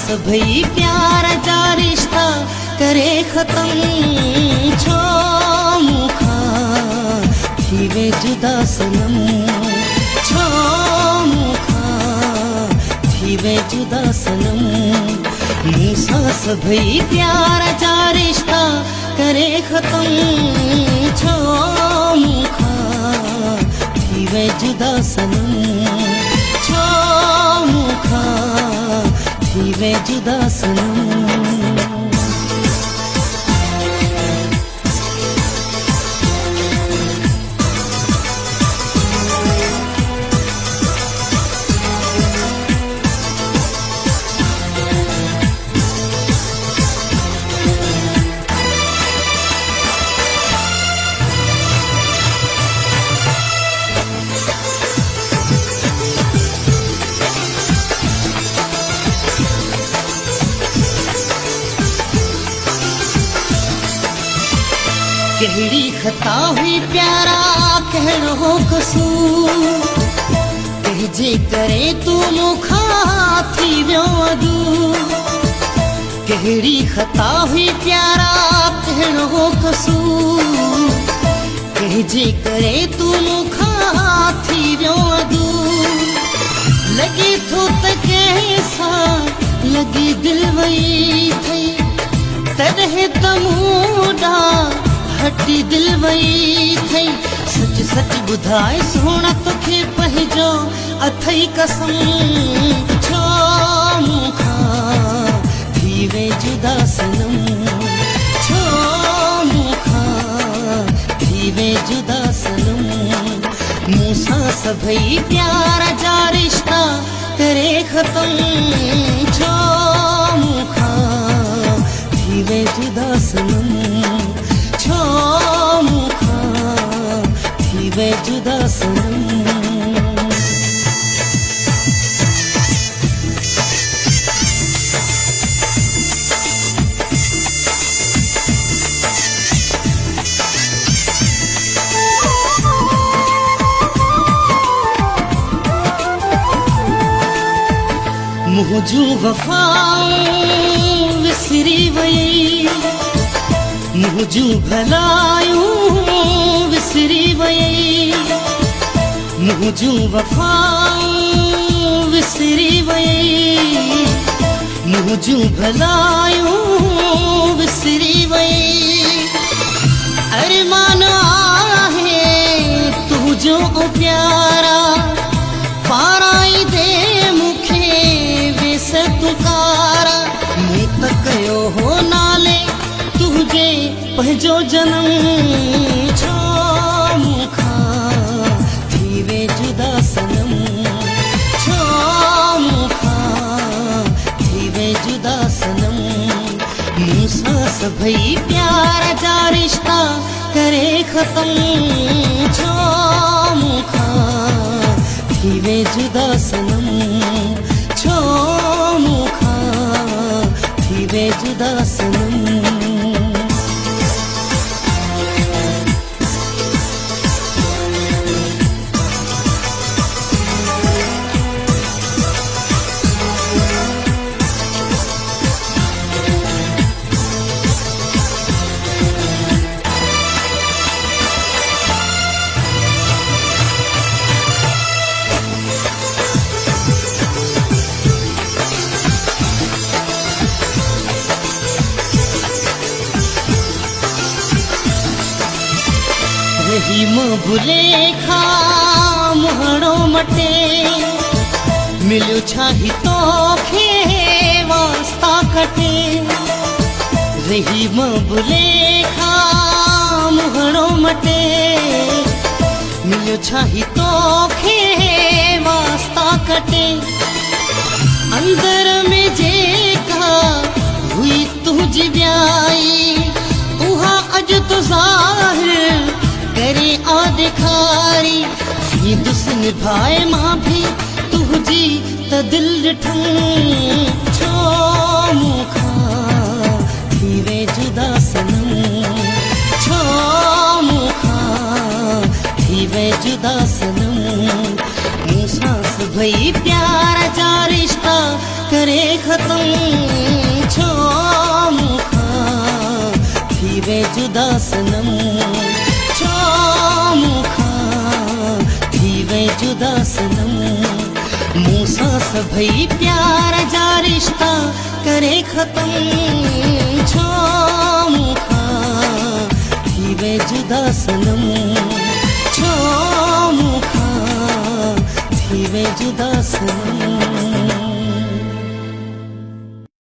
भई प्यार जा रिश्ता करे खत्म छो मुखा थीवे जुदा सनम छो मुखा थीवे जुदा सनम मूसास भई प्यार जा रिश्ता करे खत्म छो मुखा थीवे जुदा सनम छो मुखा थीवे जुदा सनम कहड़ी खता हुई प्यारा कहड़ो कसूर कहजे करे तू मुखा थी व्यो दूर कहड़ी खता हुई प्यारा कहड़ो कसूर कहजे करे तू मुखा थी व्यो दूर लगी थो त कैसा लगी दिल वई थई तॾहिं त मूडा हटी दिल वई थई सच सच बुधाए सोना तोखे पंहिंजो अथई कसम छो मुखा थीवे जुदा सनम छो मुखा थीवे जुदा सनम मूसां सभई प्यार जा रिश्ता करे खत्म छो मुखा थीवे जुदा सनम छो मुखा थीवे जुदा सनम मुझू वफाऊं विसरी वई मुझू भलायूं विसरी वई मुझू वफाऊं विसरी वई मुझू भलायूं विसरी वई अरमान आहे तुझो प्यारा पाराई दे मुखे विस तुकारा मूं त कयो हो नाले तुझे पंहिंजो जनम छो मुखा थीवे जुदा सनम छो मुखा थीवे जुदा सनम मूसां सभई प्यार जा रिश्ता करे खत्म छो मुखा थीवे जुदा सनम छो मुखा थीवे जुदा सनम रहीम भुलेखा मुहणो मटे मिलियो छाही तोखे वास्ता कटे रहीम भुलेखा मुहणो मटे मिलियो छाही तोखे वास्ता कटे अंदर में जेका हुई तुझी ब्याई उहा अज तो ज़ाहिर करे आ दिखारी ये दुस्न भाई मां भी तुझी त दिल ॾिठम छो मुखा थीवे जुदा सनम छो मुखा थीवे जुदा सनम मूसां सभई प्यार जा रिश्ता करे खत्म छो मुखा थी वे जुदा सनम छो मुखा थी वे जुदा सनम मूसा सभई प्यार जा रिश्ता करे खत्म छो मुखा थी वे जुदा सनम छो मुखा थी वे जुदा सनम